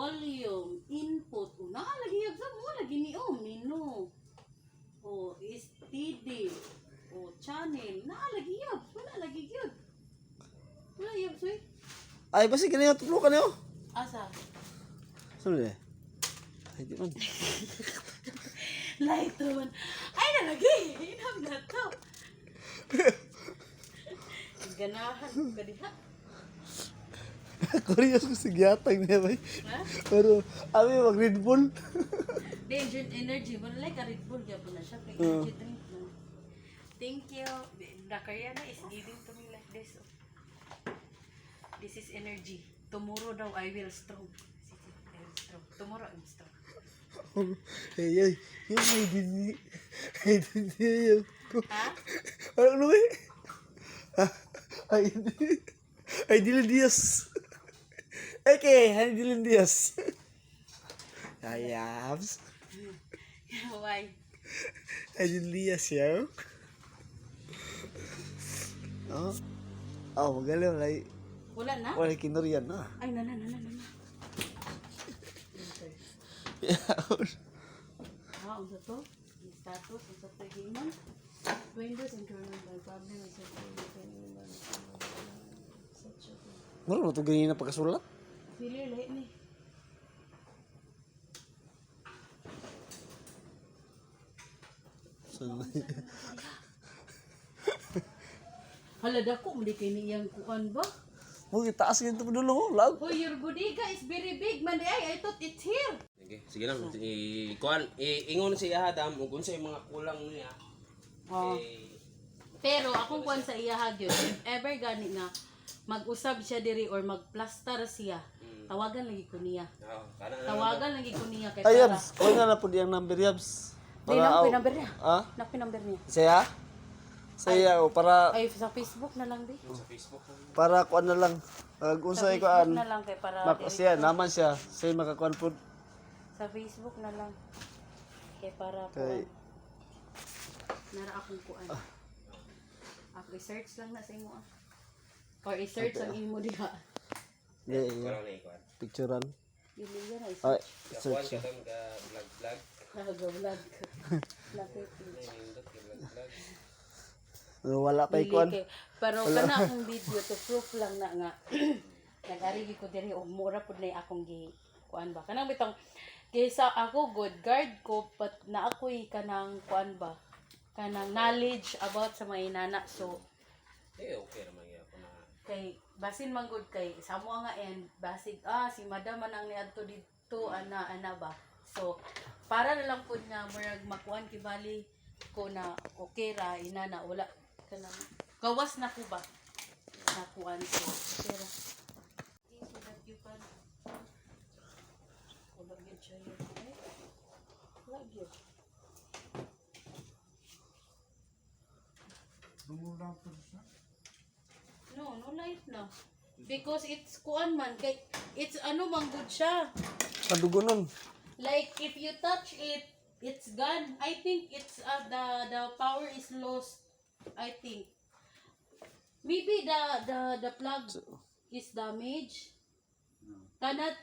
volume, input. Una lagi yun sa mo lagi ni menu. O STD. O channel. Na lagi yun. Wala lagi yun. Wala yun, soy. Ay, basi kaniyo tulo kaniyo. Asa? Sorry. Ay, di man. Light man. Ay, nalagi. Inam na to. Ganahan ko ka diha. Curious ko si Gyatay niya ba? Ha? Pero, abi mag Red Bull. Danger energy. Wala like a Red Bull. Kaya po na siya. Kaya energy drink mo. Thank you. The Koreana is giving to me like this. This is energy. Tomorrow daw I will strong. I will strong. Tomorrow I'm strong. Ay, yung may dini. Ay, dini yun. Ha? Ano ba eh? Ay, ay, Dylan Diaz. Okay, ay, Dylan Diaz. Ayabs. Why? Ay, Dylan Diaz, yo. Oh, oh, magaling, wala. Wala na? Wala kinurian na. Ay, na. Ah, unsa to? Yung status, unsa to himon? Windows and kernel by problem is Mura mo ito ganyan na pagkasulat? Pili lahat ni. Hala dako mo di kay niyang kuan ba? Mo itaas ganito pa dulo, lag. Oh, your bodega is very big man. Ay, I thought it's here. Sige lang, ingon siya hadam ug unsay mga kulang niya. Oh. Eh, Pero akong kuan sa iya gyud, if ever gani nga mag-usab siya diri or mag-plaster siya, tawagan lagi ko niya. kana Tawagan lagi ko niya kay Ay, para. Yabs. Kung nga na po diyang number, Yabs. Di na ko number niya. Ha? Nak number niya. Saya? Saya, o para, Ay sa Facebook na lang di. sa Facebook. para kuan na lang. Sa Unsay Facebook kuan. na lang kay para Siya, naman siya. Siya makakuan po. sa Facebook na lang. Kay para po. Kay, Nara akong kuan. Ako i-search lang na sa imo ah. Or i-search ang imo diha. Wala na ikuan. picturean. Dili yan ay Ay, Kuan search. ka ton ka vlog. nag-vlog. Lapit. Nindot ka vlog. Wala pa Dili ikuan. kay pero kana akong video to proof lang na nga nag-ari ko diri og mura pud na akong gi kuan ba. Kanang bitong kaysa ako good guard ko but na ako'y kanang kuan ba. Kanang knowledge about sa mga inana so Okay naman ya ko na. kay basin man good kay samo nga and basig si madam man ang niadto dito ana ba so para na lang pud nga murag makuan kibali ko na okay ra inana wala kanang gawas na ko ba nakuan ko pero so that you can wala gyud siya yun wala gyud no light na because it's kuan man kay it's ano man good siya Padugo nun. like if you touch it it's gone. I think it's the power is lost. I think maybe the plug is damaged. Cannot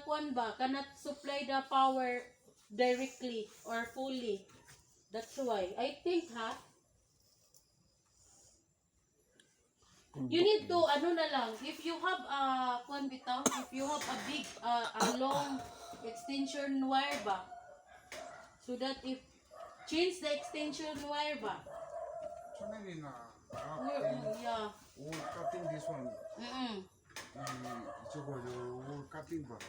kuan ba? Cannot supply the power directly or fully. That's why I think you need to ano na lang if you have kuan bitaw if you have a big a long extension wire ba so that if change the extension wire ba yeah wool cutting this one. It's wool cutting but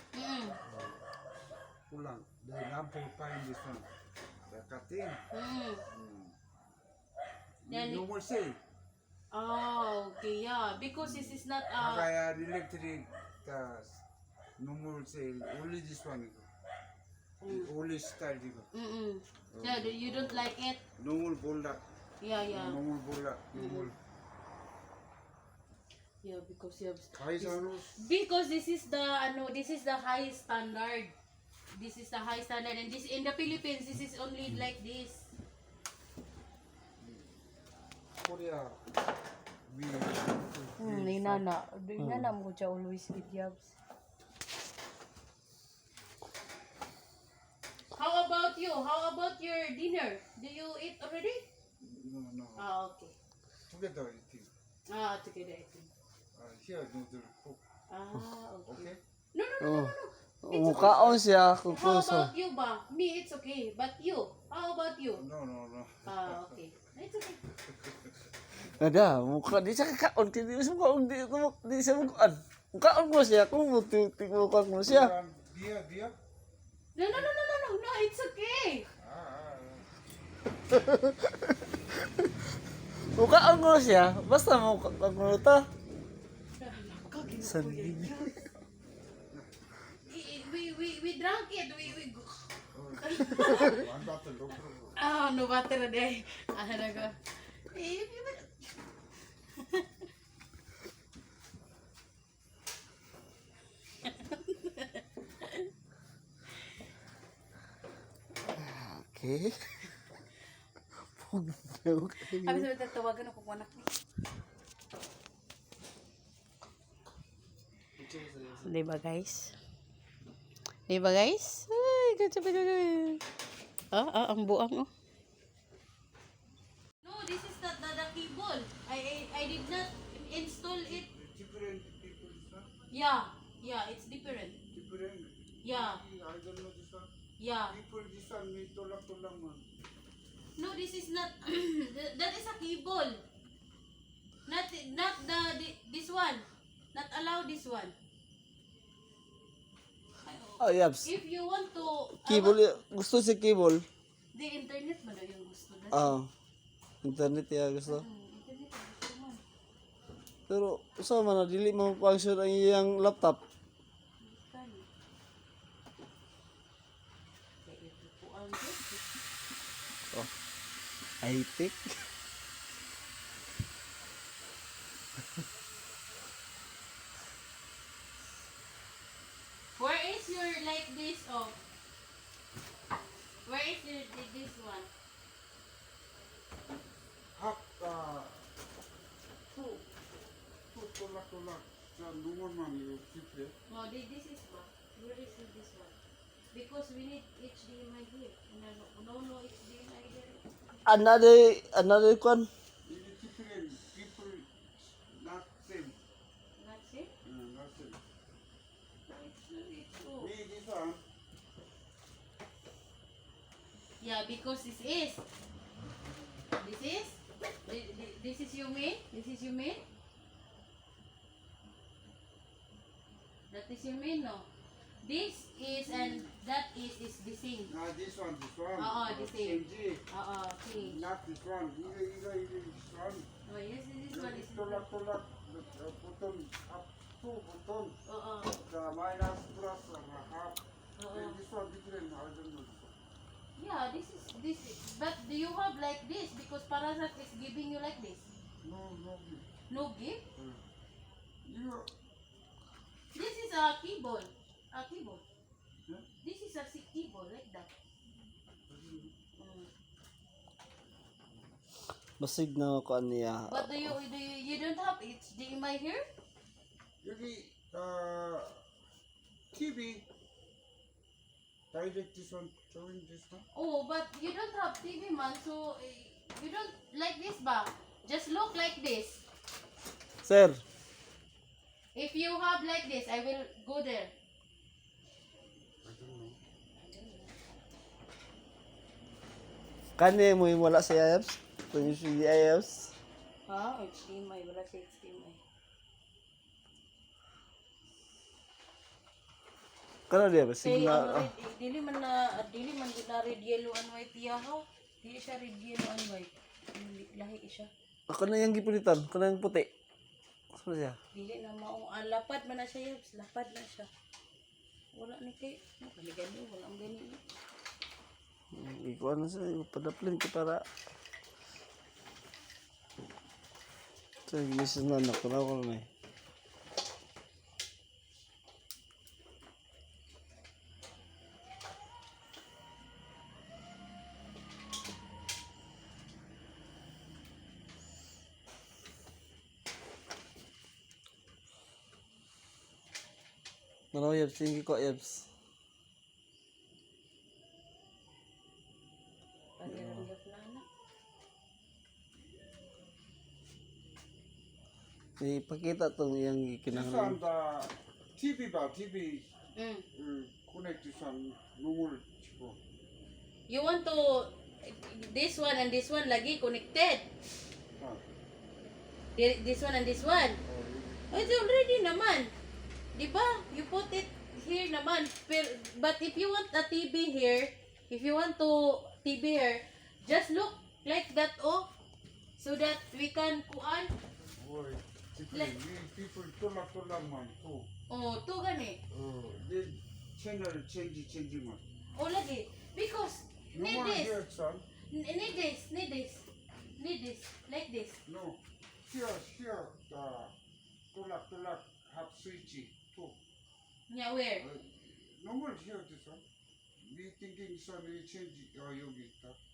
pulang. The lamp find this one. The cutting. Then No more say. oh okay yeah because this is not Kaya electric no more say. Only this one. Only style dito. yeah you don't like it No more bulak. yeah No more bulak. No more. yeah because you have Kahit ano. because this is the high standard. This is the high standard and this in the Philippines this is only like this. Korea. Ninana mo siya always with jobs. How about you? How about your dinner? Do you eat already? No. Ah, okay. Together eating. Ah, together eating. Here noodle cook. Ah, okay. Okay? No, no, no, no, Oh. no, no. Mukaon siya How kukuso. about you, ba? Me, it's okay. But you, how about you? No. Ah, okay. It's okay. Ada, mukha di siya kakaon. Di siya mukaon. Di siya mukaon. Mukaon mo siya. Kung mukaon mo siya. Dia. No, no, no, no, no, no, no. It's okay. Mukaon mo siya. Basta mukaon mo ta. Sabi. We drank it. We. One bottle, no problem. Ah, no water day. Ah, naga. Okay. Okay. Abi sabi tatawagan ako kung anak ni. Diba guys? Diba guys? Ay, ganda. Ang buang oh. No, this is not the cable. I did not install it. Different people, sir. Yeah, it's different. Different. Yeah, I don't know this one. yeah. People, this one, may tulak-tulak man. No, this is not. That is a cable. Not this one. Not allow this one. Oh, yaps. If you want to. Keyboard. Gusto si keyboard. The internet man daw yung gusto na. Ah. Internet ya gusto. Internet ang gusto man. Pero usa man na dili mo function ang iyang laptop. Kani. Kaya ito po ang gusto. Oh. I think. Where is your like this of? Where is your this one? Half, two tulak-tulak. Sa lungon man, you keep it. No, this is one. Where is this one? Because we need HDMI here. No HDMI here. Another one. It is different. People, not same. That's it. Not same. It's oh. Me, this one. Yeah, because this is your main. This is your main. That is your main, no. This is and that is the same. This one. The same. G. Okay. Not this one. Either this one. Oh yes, this one is. Tulak-tulak. Button, up, two button. The minus, plus, half. And this one different. I don't know. Yeah, this. But do you have like this? Because Parasat is giving you like this. No. No gift. You. This is a keyboard. A keyboard. Huh? This is a keyboard like that. Basig na ko niya. But do you don't have HDMI here? Maybe TV. Direct this one, showing this one. Oh, but you don't have TV man, so you don't like this ba? Just look like this. Sir, If you have like this, I will go there. I don't know. kani mo yung wala sa IAPS? Kung yung sa IAPS? HDMI. Wala sa HDMI. Kano dia basig Say, na. dili man na red, yellow, and white yahaw. Dili siya red, yellow, and white. Lahi siya. Ako na yung gipulitan, ako na yung puti. Ano siya? Dili na maong lapad man na siya, Yabs. Lapad na siya. Wala ni kay. Gani, wala ang gani. Ikuha na siya, padaplin ko para. So, gilis na anak ko na ako na eh. Ano, Yabs? Sige ko, Yabs. Ipakita tong iyang This kinahanglan. one the TV ba TV Mm. connect this one normal chipo. You want to this one and this one lagi connected. Ah. This one and this one. Oh, it's already naman. Di ba? You put it here naman. But if you want a TV here, if you want to TV here, just look like that, oh. So that we can kuan. Boy, Like- people tolak man too. Oh, to gani. The channel change man. Oh, lagi. Because No need one this. here, son. Need this. Need this. Need this. Like this. No. Here, the tolak have switch too. Yeah, where? Normal here this one. We thinking son we change yogi.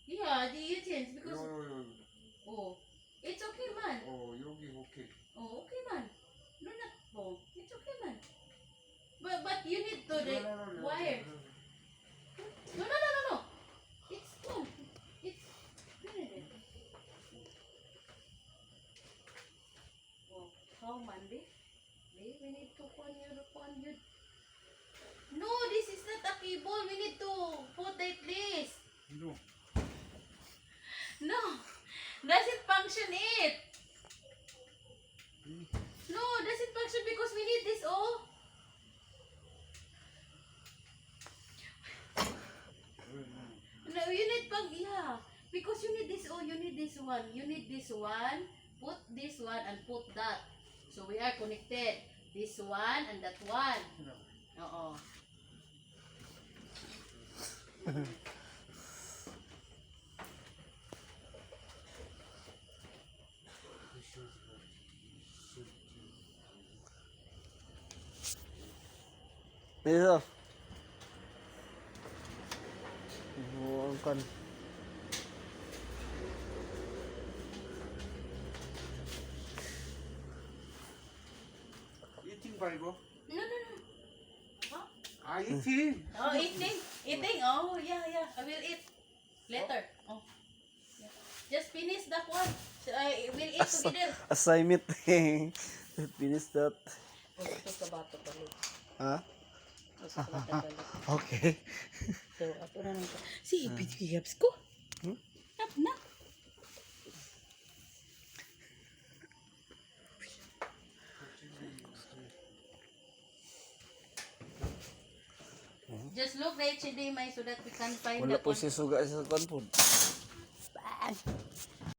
Yeah, you change because Yo. oh, it's okay man. Oh, yogi okay. Oh, okay man. No, not oh, it's okay man. But you need to the No. wire. No. It's cool. It's good. Oh, how Monday? We need to pon you. No, this is not a cable. We need to put like this. No. No, doesn't function it. No, doesn't function because we need this all. No, you need pang yeah. Because you need this oh, you need this one. You need this one. Put this one and put that. So we are connected. This one and that one. Oo. Dito. Oh, ang kan. Eating Bible? No. Huh? Ah, eating. Oh, eating. Oh, yeah. I will eat later. Oh. Yeah. Just finish that one. So I will eat together. Assignment. Finish that. Ito ka ba ito pala? Ha? Ito ka ba ito? Okay. So, ato na lang ito. Si, pinigabs ko. Tap na. Just look the HDMI so that we can find Wala that po one. siya suga sa kanpod. Bang.